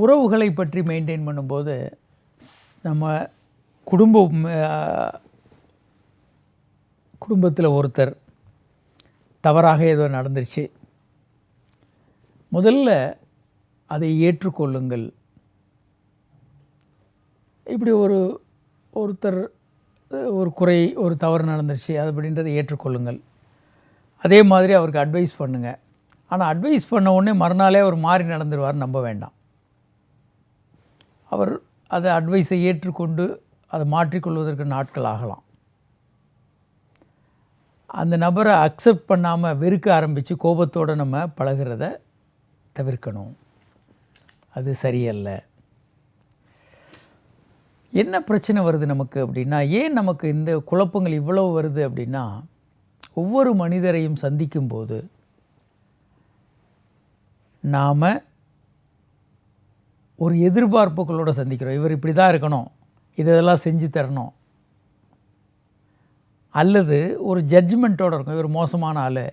உறவுகளை பற்றி மெயின்டைன் பண்ணும்போது நம்ம குடும்பத்தில் ஒருத்தர் தவறாக ஏதோ நடந்துருச்சு, முதல்ல அதை ஏற்றுக்கொள்ளுங்கள். இப்படி ஒருத்தர் ஒரு குறை, ஒரு தவறு நடந்துருச்சு அது அப்படின்றத ஏற்றுக்கொள்ளுங்கள். அதே மாதிரி அவருக்கு அட்வைஸ் பண்ணுங்கள். ஆனால் அட்வைஸ் பண்ண உடனே மறுநாளே அவர் மாறி நடந்துருவார் நம்ப வேண்டாம். அவர் அதை அட்வைஸை ஏற்றுக்கொண்டு அதை மாற்றிக்கொள்வதற்கு நாட்கள் ஆகலாம். அந்த நபரை அக்செப்ட் பண்ணாமல் வெறுக்க ஆரம்பித்து கோபத்தோடு நம்ம பழகிறத தவிர்க்கணும். அது சரியல்ல. என்ன பிரச்சனை வருது நமக்கு அப்படின்னா, ஏன் நமக்கு இந்த குழப்பங்கள் இவ்வளவு வருது அப்படின்னா, ஒவ்வொரு மனிதரையும் சந்திக்கும்போது நாம் ஒரு எதிர்பார்ப்புகளோடு சந்திக்கிறோம். இவர் இப்படி தான் இருக்கணும், இதெல்லாம் செஞ்சு தரணும், அல்லது ஒரு ஜட்ஜ்மெண்ட்டோடு இருக்கும். இவர் மோசமான ஆள்,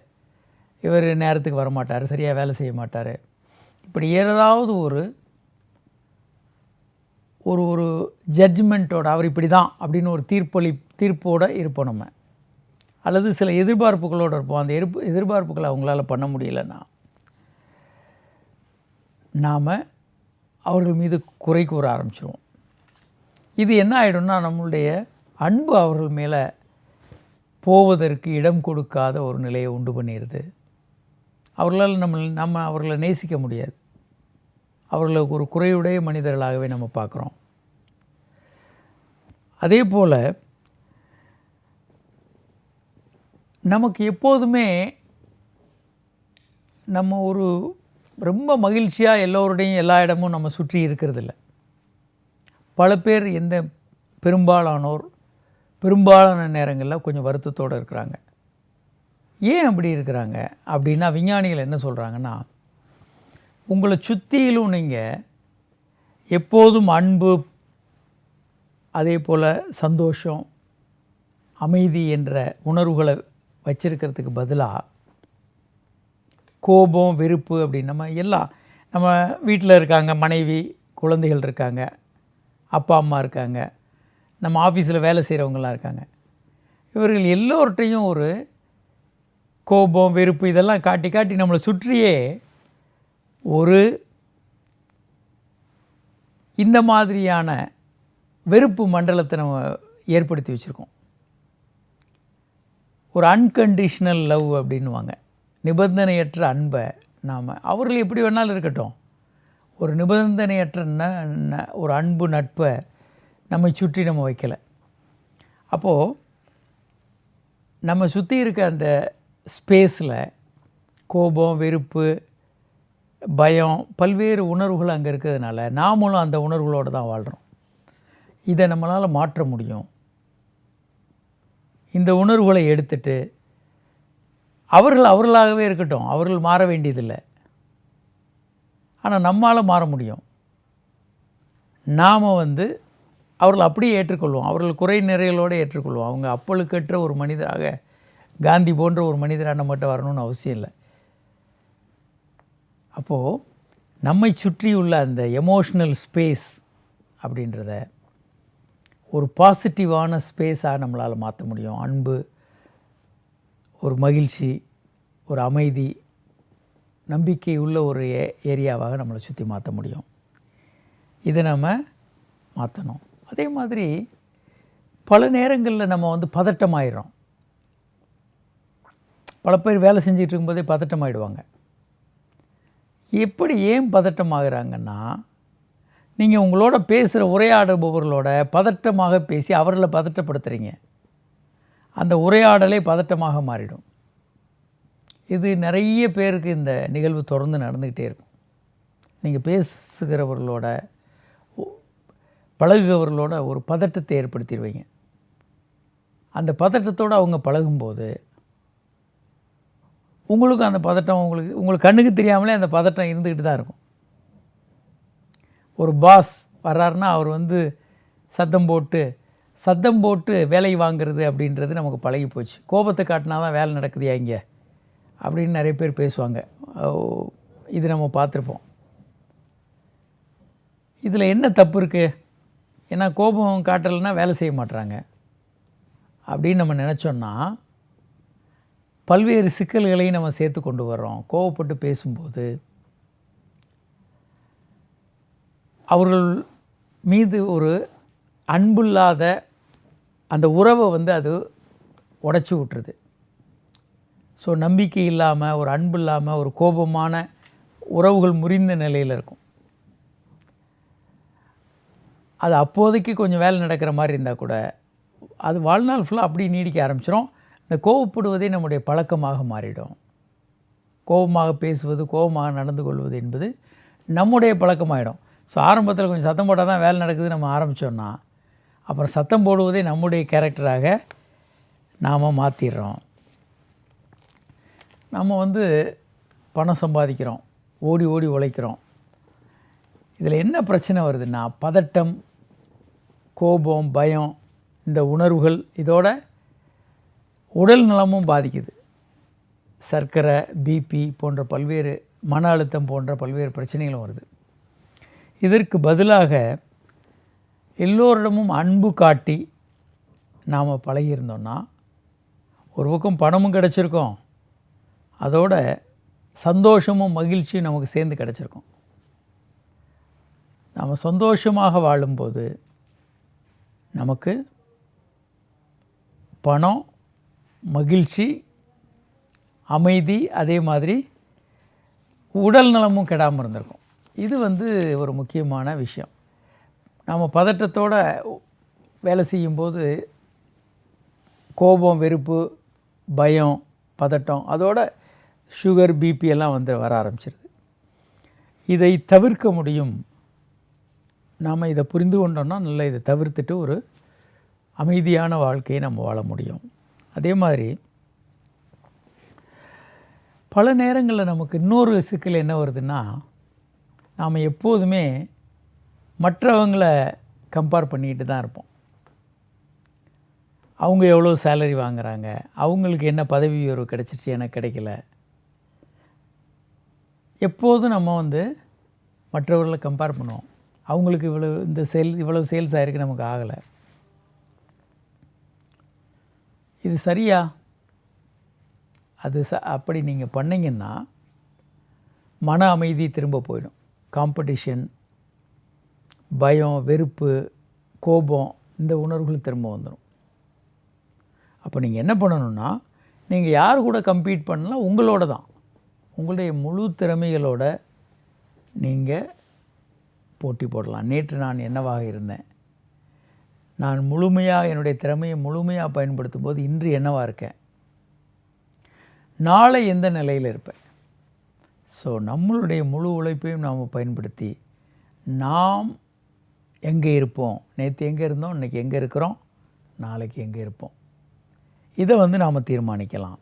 இவர் நேரத்துக்கு வரமாட்டார், சரியாக வேலை செய்ய மாட்டார், இப்படி ஏதாவது ஒரு ஒரு ஒரு ஜட்ஜ்மெண்ட்டோட அவர் இப்படி தான் அப்படின்னு ஒரு தீர்ப்போடு இருப்போம் நம்ம. அல்லது சில எதிர்பார்ப்புகளோடு இருப்போம். அந்த எதிர்பார்ப்புகளை அவங்களால பண்ண முடியலைன்னா நாம் அவர்கள் மீது குறை கூற ஆரம்பிச்சிடுவோம். இது என்ன ஆகிடும்னா, நம்மளுடைய அன்பு அவர்கள் மேலே போவதற்கு இடம் கொடுக்காத ஒரு நிலையை உண்டு பண்ணிடுது. அவர்களால் நம்ம அவர்களை நேசிக்க முடியாது. அவர்களை ஒரு குறையுடைய மனிதர்களாகவே நம்ம பார்க்குறோம். அதே போல் நமக்கு எப்போதுமே நம்ம ஒரு ரொம்ப மகிழ்ச்சியாக எல்லோருடையும் எல்லா இடமும் நம்ம சுற்றி இருக்கிறதில்ல. பல பேர் பெரும்பாலான நேரங்களில் கொஞ்சம் வருத்தத்தோடு இருக்கிறாங்க. ஏன் அப்படி இருக்கிறாங்க அப்படின்னா, விஞ்ஞானிகள் என்ன சொல்கிறாங்கன்னா, உங்களை சுற்றிலும் நீங்கள் எப்போதும் அன்பு, அதே போல் சந்தோஷம், அமைதி என்ற உணர்வுகளை வச்சிருக்கிறதுக்கு பதிலாக கோபம், வெறுப்பு அப்படின்னு நம்ம வீட்டில் இருக்காங்க, மனைவி குழந்தைகள் இருக்காங்க, அப்பா அம்மா இருக்காங்க, நம்ம ஆஃபீஸில் வேலை செய்கிறவங்களாம் இருக்காங்க. இவர்கள் எல்லோர்கிட்டையும் ஒரு கோபம், வெறுப்பு இதெல்லாம் காட்டி நம்மளை சுற்றியே ஒரு இந்த மாதிரியான வெறுப்பு மண்டலத்தை நம்ம ஏற்படுத்தி வச்சுருக்கோம். ஒரு அன்கண்டிஷ்னல் லவ் அப்படின்வாங்க, நிபந்தனையற்ற அன்பை அவர்கள் எப்படி வேணாலும் இருக்கட்டும், ஒரு நிபந்தனையற்ற ஒரு அன்பு நட்பை நம்மை சுற்றி நம்ம வைக்கலை. அப்போது நம்ம சுற்றி இருக்க அந்த ஸ்பேஸில் கோபம், வெறுப்பு, பயம், பல்வேறு உணர்வுகள் அங்கே இருக்கிறதுனால நாமளும் அந்த உணர்வுகளோடு தான் வாழ்கிறோம். இதை நம்மளால் மாற்ற முடியும். இந்த உணர்வுகளை எடுத்துட்டு அவர்களாகவே இருக்கட்டும், அவர்கள் மாற வேண்டியதில்லை. ஆனால் நம்மால் மாற முடியும். நாம் அவர்களை அப்படியே ஏற்றுக்கொள்வோம், அவர்கள் குறை நிறைகளோடு ஏற்றுக்கொள்வோம். அவங்க அப்பழுக்கற்ற ஒரு மனிதராக, காந்தி போன்ற ஒரு மனிதராக நம்மகிட்ட வரணும்னு அவசியம் இல்லை. அப்போது நம்மை சுற்றியுள்ள அந்த எமோஷ்னல் ஸ்பேஸ் அப்படின்றத ஒரு பாசிட்டிவான ஸ்பேஸாக நம்மளால் மாற்ற முடியும். அன்பு, ஒரு மகிழ்ச்சி, ஒரு அமைதி, நம்பிக்கை உள்ள ஒரு ஏரியாவாக நம்மளை சுற்றி மாற்ற முடியும். இதை நம்ம மாற்றணும். அதே மாதிரி பல நேரங்களில் நம்ம பதட்டமாயிடுறோம். பல பேர் வேலை செஞ்சிட்டு இருக்கும்போதே பதட்டமாயிடுவாங்க. ஏன் பதட்டமாகறாங்கன்னா, நீங்கள் உங்களோட பேசுகிற உரையாடுபவர்களோட பதட்டமாக பேசி அவர்களை பதட்டப்படுத்துகிறீங்க. அந்த உரையாடலே பதட்டமாக மாறிடும். இது நிறைய பேருக்கு இந்த நிகழ்வு தொடர்ந்து நடந்துக்கிட்டே இருக்கும். நீங்கள் பேசுகிறவர்களோட, பழகுகிறவர்களோட ஒரு பதட்டத்தை ஏற்படுத்திடுவீங்க. அந்த பதட்டத்தோடு அவங்க பழகும்போது உங்களுக்கும் அந்த பதட்டம் உங்களுக்கு கண்ணுக்கு தெரியாமலே அந்த பதட்டம் இருந்துக்கிட்டு தான் இருக்கும். ஒரு பாஸ் வர்றாருன்னா அவர் சத்தம் போட்டு வேலை வாங்கிறது அப்படின்றது நமக்கு பழகி போச்சு. கோபத்தை காட்டினா தான் வேலை நடக்குது இங்கே அப்படின்னு நிறைய பேர் பேசுவாங்க. இது நம்ம பார்த்துருப்போம். இதில் என்ன தப்பு இருக்குது? ஏன்னா கோபம் காட்டலைன்னா வேலை செய்ய மாட்றாங்க அப்படின்னு நம்ம நினச்சோன்னா பல்வேறு சிக்கல்களையும் நம்ம சேர்த்து கொண்டு வர்றோம். கோபப்பட்டு பேசும்போது அவர்கள் மீது ஒரு அன்பில்லாத அந்த உறவை அது உடைச்சி விட்டுருது. ஸோ நம்பிக்கை இல்லாமல், ஒரு அன்பு இல்லாமல், ஒரு கோபமான உறவுகள் முறிந்த நிலையில் இருக்கும். அது அப்போதைக்கு கொஞ்சம் வேலை நடக்கிற மாதிரி இருந்தால் கூட அது வாழ்நாள் ஃபுல்லாக அப்படி நீடிக்க ஆரம்பிச்சிடும். இந்த கோபப்படுவதே நம்முடைய பழக்கமாக மாறிடும். கோபமாக பேசுவது, கோபமாக நடந்து கொள்வது என்பது நம்முடைய பழக்கமாகிடும். ஸோ ஆரம்பத்தில் கொஞ்சம் சத்தம் போட்டால் தான் வேலை நடக்குது நம்ம ஆரம்பித்தோன்னா அப்புறம் சத்தம் போடுவதே நம்முடைய கேரக்டராக நாம் மாற்றிடுறோம். நம்ம பணம் சம்பாதிக்கிறோம், ஓடி ஓடி உழைக்கிறோம். இதில் என்ன பிரச்சனை வருதுன்னா பதட்டம், கோபம், பயம், இந்த உணர்வுகள் இதோட உடல் நலமும் பாதிக்குது. சர்க்கரை, பிபி போன்ற பல்வேறு மன அழுத்தம் போன்ற பல்வேறு பிரச்சனைகளும் வருது. இதற்கு பதிலாக எல்லோரிடமும் அன்பு காட்டி நாம் பழகியிருந்தோன்னா ஒரு பக்கம் பணமும் கிடச்சிருக்கோம், அதோட சந்தோஷமும் மகிழ்ச்சியும் நமக்கு சேர்ந்து கிடச்சிருக்கும். நாம் சந்தோஷமாக வாழும்போது நமக்கு பணம், மகிழ்ச்சி, அமைதி, அதே மாதிரி உடல் நலமும் கெடாமல் இருந்திருக்கும். இது ஒரு முக்கியமான விஷயம். நாம் பதட்டத்தோடு வேலை செய்யும்போது கோபம், வெறுப்பு, பயம், பதட்டம், அதோட சுகர், பிபி எல்லாம் வர ஆரம்பிச்சிருது. இதை தவிர்க்க முடியும். நாம் இதை புரிந்து கொண்டோம்னா நல்லா இதை தவிர்த்துட்டு ஒரு அமைதியான வாழ்க்கையை நம்ம வாழ முடியும். அதே மாதிரி பல நேரங்களில் நமக்கு இன்னொரு சிக்கல் என்ன வருதுன்னா, நாம் எப்போதுமே மற்றவங்களை கம்பேர் பண்ணிக்கிட்டு தான் இருப்போம். அவங்க எவ்வளோ சேலரி வாங்குகிறாங்க, அவங்களுக்கு என்ன பதவி உயர்வு கிடச்சிருச்சு, எனக்கு கிடைக்கல. எப்போதும் நம்ம மற்றவர்களை கம்பேர் பண்ணுவோம். அவங்களுக்கு இவ்வளவு சேல்ஸ் ஆகிருக்கு, நமக்கு ஆகலை. இது சரியா? அது அப்படி நீங்கள் பண்ணிங்கன்னா மன அமைதி திரும்ப போயிடும். காம்படிஷன், பயம், வெறுப்பு, கோபம், இந்த உணர்வுகள் திரும்ப வந்துடும். அப்போ நீங்கள் என்ன பண்ணணுன்னா, நீங்கள் யார் கூட கம்பீட் பண்ணலாம், உங்களோட தான், உங்களுடைய முழு திறமைகளோட நீங்கள் போட்டி போடலாம். நேற்று நான் என்னவாக இருந்தேன், நான் முழுமையாக என்னுடைய திறமையை முழுமையாக பயன்படுத்தும் போது இன்று என்னவாக இருக்கேன், நாளை எந்த நிலையில் இருப்பேன். ஸோ நம்மளுடைய முழு உழைப்பையும் நாம் பயன்படுத்தி நாம் எங்கே இருப்போம், நேற்று எங்கே இருந்தோம், இன்றைக்கி எங்கே இருக்கிறோம், நாளைக்கு எங்கே இருப்போம், இதை நாம் தீர்மானிக்கலாம்.